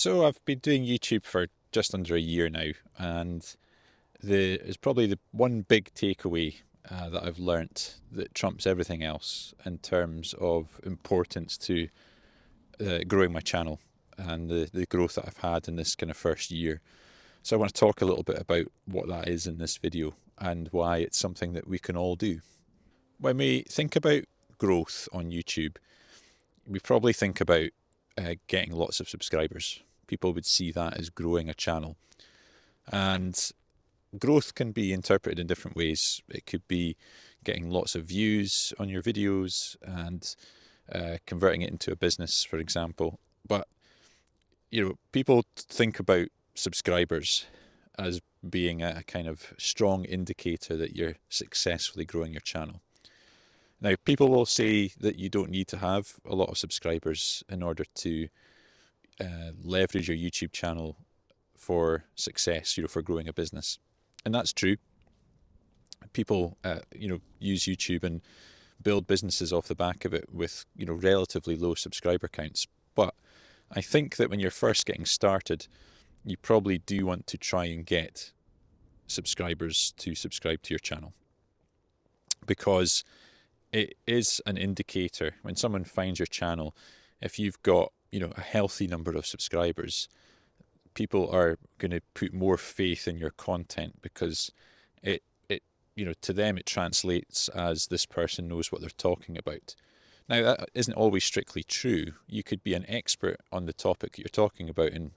So I've been doing YouTube for just under a year now, and it's probably the one big takeaway that I've learnt that trumps everything else in terms of importance to growing my channel and the growth that I've had in this kind of first year. So I want to talk a little bit about what that is in this video and why it's something that we can all do. When we think about growth on YouTube, we probably think about getting lots of subscribers. People would see that as growing a channel. And growth can be interpreted in different ways. It could be getting lots of views on your videos and converting it into a business, for example. But, people think about subscribers as being a kind of strong indicator that you're successfully growing your channel. Now, people will say that you don't need to have a lot of subscribers in order to leverage your YouTube channel for success, for growing a business. And that's true. People, use YouTube and build businesses off the back of it with, relatively low subscriber counts. But I think that when you're first getting started, you probably do want to try and get subscribers to subscribe to your channel, because it is an indicator when someone finds your channel. If you've got, a healthy number of subscribers, people are going to put more faith in your content because it to them it translates as this person knows what they're talking about. Now, that isn't always strictly true. You could be an expert on the topic that you're talking about and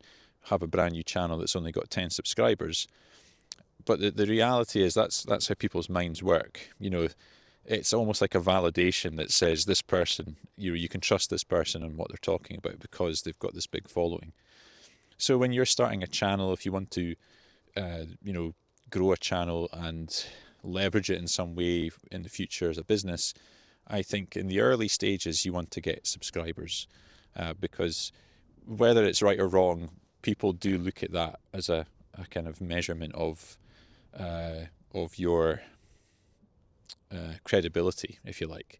have a brand new channel that's only got 10 subscribers. But the reality is that's how people's minds work. It's almost like a validation that says this person, you can trust this person and what they're talking about because they've got this big following. So when you're starting a channel, if you want to, grow a channel and leverage it in some way in the future as a business, I think in the early stages you want to get subscribers, because whether it's right or wrong, people do look at that as a kind of measurement of your credibility, if you like.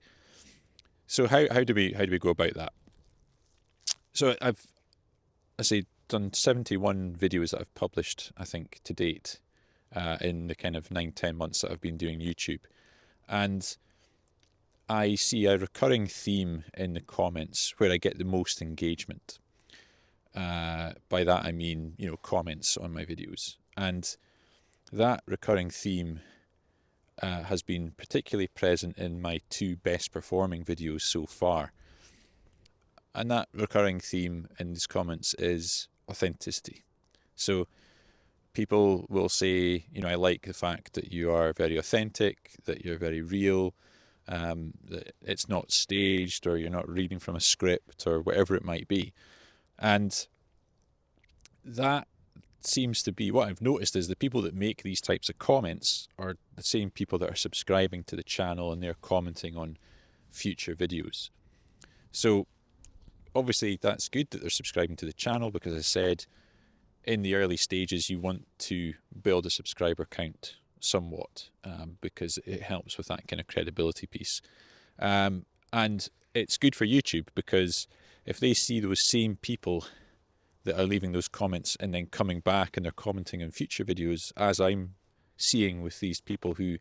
So how do we go about that? So I say done 71 videos that I've published, I think, to date, in the kind of 9-10 months that I've been doing YouTube. And I see a recurring theme in the comments where I get the most engagement. By that I mean, comments on my videos. And that recurring theme has been particularly present in my two best performing videos so far. And that recurring theme in these comments is authenticity. So people will say, I like the fact that you are very authentic, that you're very real, that it's not staged, or you're not reading from a script, or whatever it might be. And that seems to be what I've noticed is the people that make these types of comments are the same people that are subscribing to the channel and they're commenting on future videos. So obviously that's good that they're subscribing to the channel, because as I said, in the early stages you want to build a subscriber count somewhat, because it helps with that kind of credibility piece. And it's good for YouTube, because if they see those same people that are leaving those comments and then coming back and they're commenting on future videos, as I'm seeing with these people who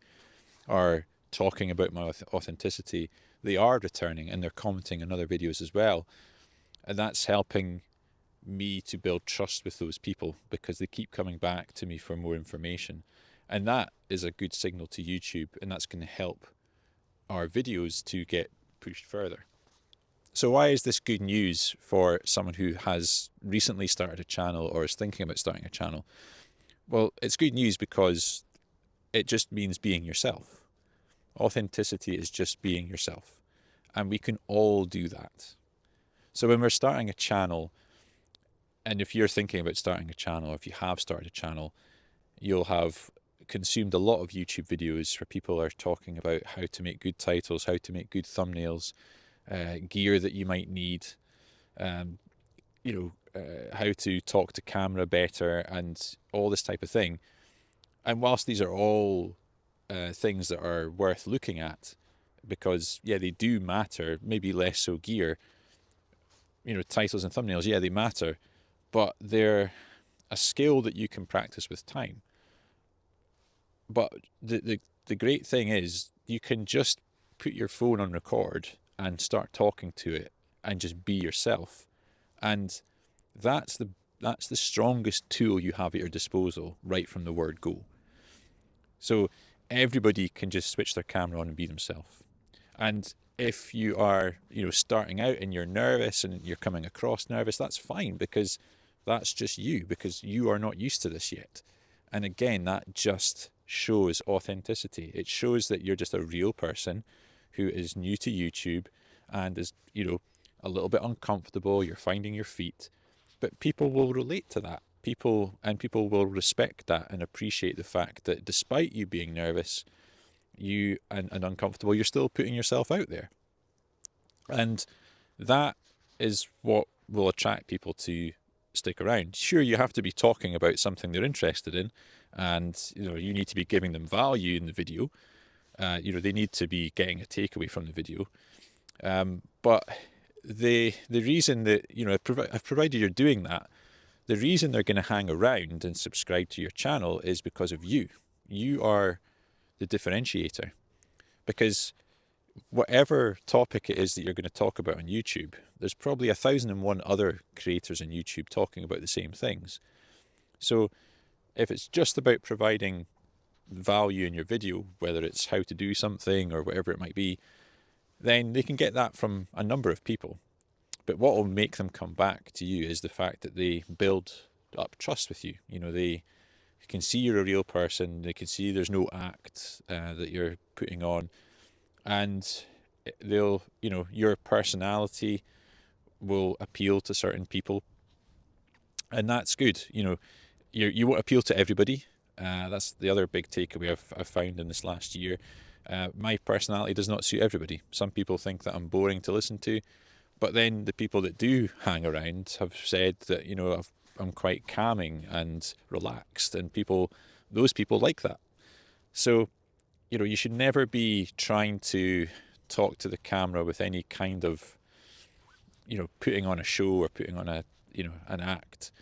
are talking about my authenticity, they are returning and they're commenting on other videos as well. And that's helping me to build trust with those people, because they keep coming back to me for more information. And that is a good signal to YouTube, and that's going to help our videos to get pushed further. So why is this good news for someone who has recently started a channel or is thinking about starting a channel? Well, it's good news because it just means being yourself. Authenticity is just being yourself. And we can all do that. So when we're starting a channel, and if you're thinking about starting a channel, or if you have started a channel, you'll have consumed a lot of YouTube videos where people are talking about how to make good titles, how to make good thumbnails, gear that you might need, how to talk to camera better, and all this type of thing. And whilst these are all things that are worth looking at, because they do matter, maybe less so gear, titles and thumbnails, they matter, but they're a skill that you can practice with time. But the great thing is you can just put your phone on record and start talking to it and just be yourself. And that's the strongest tool you have at your disposal right from the word go. So everybody can just switch their camera on and be themselves. And if you are, starting out and you're nervous and you're coming across nervous, that's fine, because that's just you, because you are not used to this yet. And again, that just shows authenticity. It shows that you're just a real person who is new to YouTube and is, a little bit uncomfortable. You're finding your feet, but people will relate to that. People will respect that and appreciate the fact that despite you being nervous, you and uncomfortable, you're still putting yourself out there. And that is what will attract people to stick around. Sure, you have to be talking about something they're interested in, and you need to be giving them value in the video. They need to be getting a takeaway from the video. But the reason that I've provided you're doing that, the reason they're going to hang around and subscribe to your channel is because of you. You are the differentiator, because whatever topic it is that you're going to talk about on YouTube, there's probably 1,001 other creators on YouTube talking about the same things. So if it's just about providing value in your video, whether it's how to do something or whatever it might be, then they can get that from a number of people. But what will make them come back to you is the fact that they build up trust with you. They can see you're a real person. They can see there's no act that you're putting on. And they'll, your personality will appeal to certain people. And that's good. You won't appeal to everybody. That's the other big takeaway I've found in this last year. My personality does not suit everybody. Some people think that I'm boring to listen to, but then the people that do hang around have said that, I'm quite calming and relaxed, and those people like that. So, you should never be trying to talk to the camera with any kind of, putting on a show or putting on an act.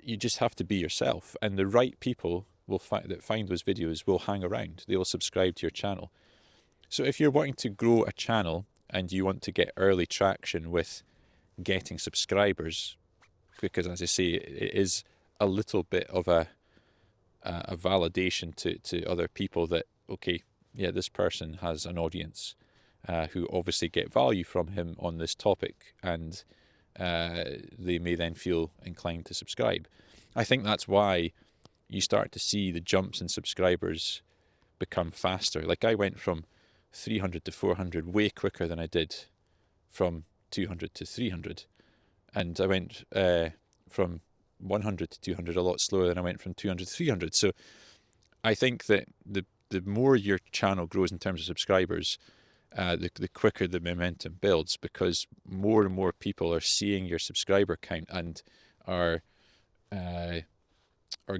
You just have to be yourself, and the right people that find those videos will hang around. They will subscribe to your channel. So if you're wanting to grow a channel and you want to get early traction with getting subscribers, because as I say, it is a little bit of a validation to other people that, okay, yeah, this person has an audience who obviously get value from him on this topic, and they may then feel inclined to subscribe. I think that's why you start to see the jumps in subscribers become faster. Like, I went from 300 to 400 way quicker than I did from 200 to 300. And I went from 100 to 200 a lot slower than I went from 200 to 300. So I think that the more your channel grows in terms of subscribers, the quicker the momentum builds, because more and more people are seeing your subscriber count and are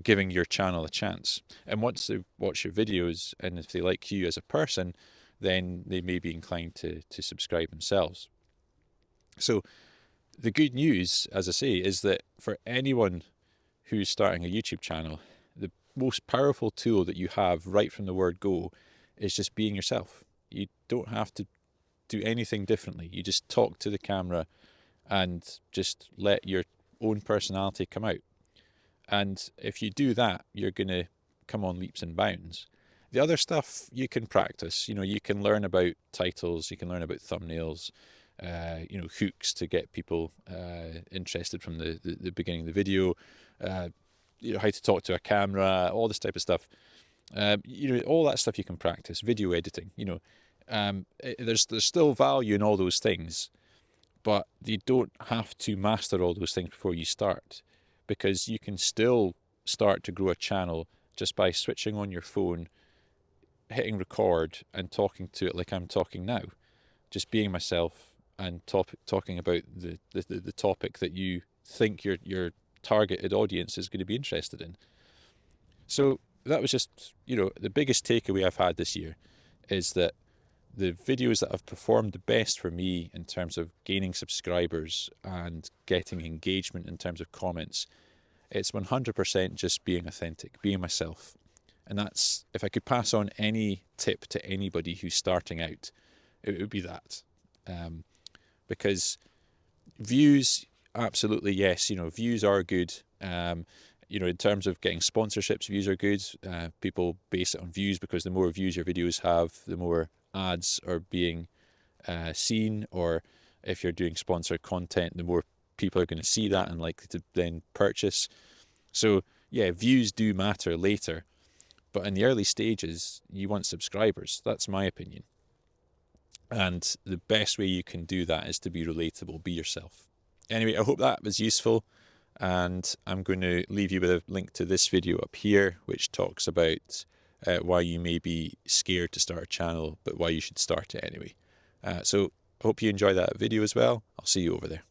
giving your channel a chance. And once they watch your videos, and if they like you as a person, then they may be inclined to subscribe themselves. So the good news, as I say, is that for anyone who's starting a YouTube channel, the most powerful tool that you have right from the word go is just being yourself. You don't have to do anything differently. You just talk to the camera and just let your own personality come out. And if you do that, you're going to come on leaps and bounds. The other stuff you can practice. You can learn about titles, you can learn about thumbnails, hooks to get people interested from the beginning of the video, how to talk to a camera, all this type of stuff. All that stuff you can practice. Video editing, there's still value in all those things, but you don't have to master all those things before you start, because you can still start to grow a channel just by switching on your phone, hitting record and talking to it like I'm talking now, just being myself and talking about the topic that you think your targeted audience is going to be interested in. So that was just, the biggest takeaway I've had this year is that the videos that have performed the best for me in terms of gaining subscribers and getting engagement in terms of comments, it's 100% just being authentic, being myself. And that's, if I could pass on any tip to anybody who's starting out, it would be that. Because views, absolutely, yes, views are good. In terms of getting sponsorships, views are good. People base it on views because the more views your videos have, the more ads are being seen, or if you're doing sponsored content, the more people are going to see that and likely to then purchase. So yeah, views do matter later, but in the early stages, you want subscribers. That's my opinion. And the best way you can do that is to be relatable, be yourself. Anyway, I hope that was useful. And I'm going to leave you with a link to this video up here, which talks about why you may be scared to start a channel, but why you should start it anyway. So I hope you enjoy that video as well. I'll see you over there.